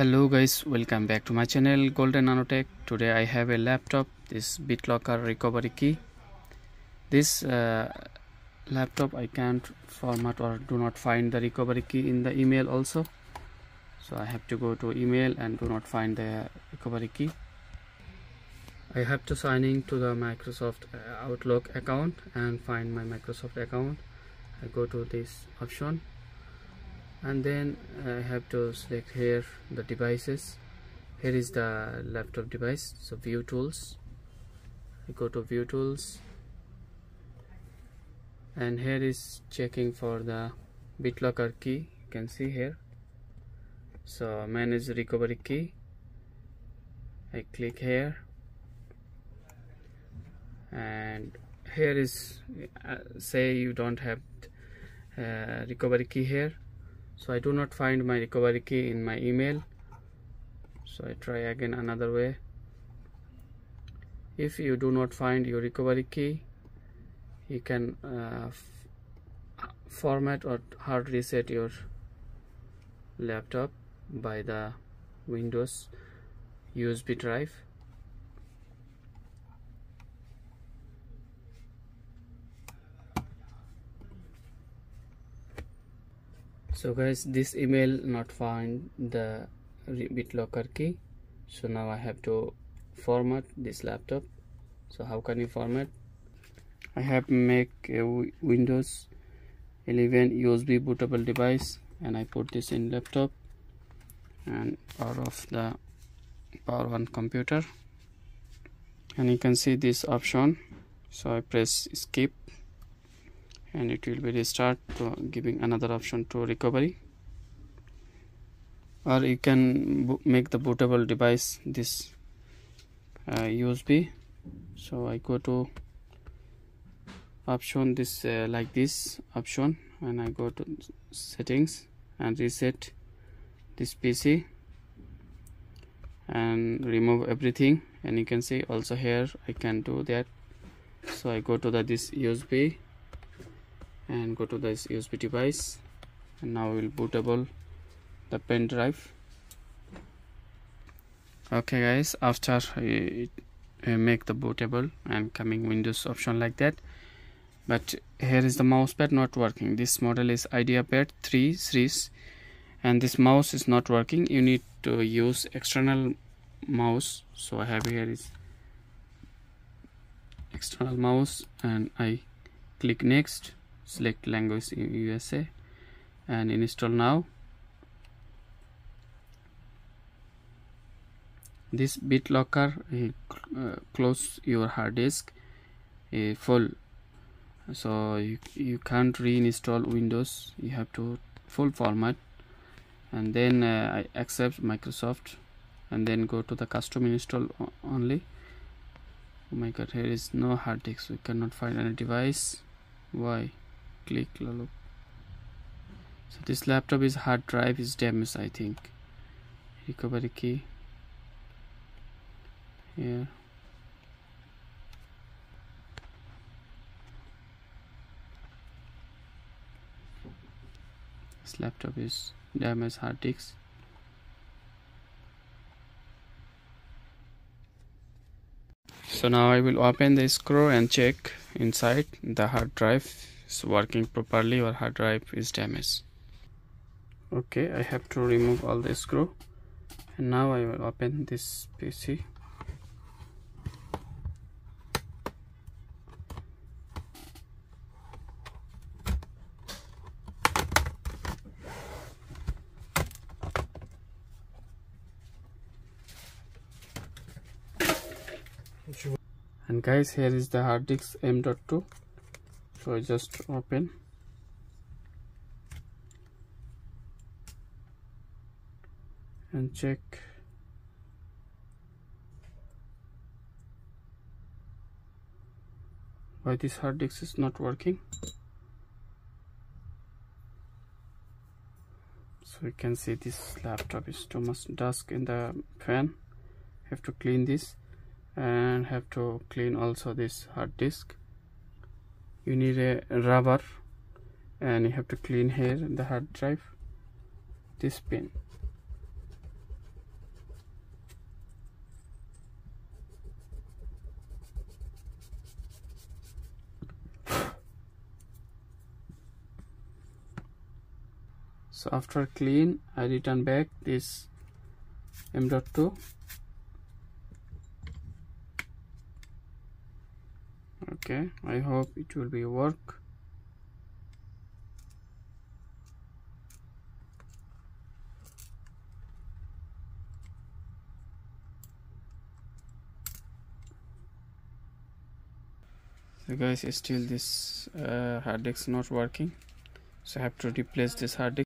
Hello guys, welcome back to my channel Golden Nanotech. Today I have a laptop, this Bitlcoker recovery key. This laptop I can't format or do not find the recovery key in the email also, so I have to go to email and do not find the recovery key. I have to sign in to the Microsoft Outlook account and find my Microsoft account. I go to this option and then I have to select here the devices. Here is the laptop device, so view tools. I go to view tools and here is checking for the BitLocker key. You can see here, so manage recovery key. I click here and here is say you don't have recovery key here, so I do not find my recovery key in my email, so I try again another way. If you do not find your recovery key, you can format or hard reset your laptop by the Windows USB drive. So guys, this email not find the BitLocker key, so now I have to format this laptop. So how can you format? I have make a Windows 11 USB bootable device and I put this in laptop and power off the power on computer, and you can see this option, so I press skip and it will be restart to giving another option to recovery. Or you can make the bootable device this USB. So I go to option this like this option and I go to settings and reset this PC and remove everything, and you can see also here I can do that. So I go to this USB and go to this USB device, and now we'll bootable the pen drive. Okay guys, after make the bootable and coming Windows option like that, but here is the mouse pad not working. This model is IdeaPad 3 series and this mouse is not working. You need to use external mouse, so I have here is external mouse and I click next, select language USA and install now. This BitLocker close your hard disk full, so you can't reinstall Windows, you have to full format, and then I accept Microsoft and then go to the custom install only. Oh my god, here is no hard disk, we cannot find any device. Why? Click look. So this laptop is hard drive is damaged, I think. Recovery key here. This laptop is damaged hard disk. So now I will open the screw and check inside the hard drive is working properly or hard drive is damaged. Okay, I have to remove all the screw and now I will open this PC. And guys, here is the hard disk M.2, so I just open and check. Why this hard disk is not working? So you can see this laptop is too much dust in the fan. Have to clean this and have to clean also this hard disk. You need a rubber and you have to clean here the hard drive, this pin. So after clean, I return back this M.2. Okay, I hope it will be work. So guys, still this hard disk not working, so I have to replace this hard disk.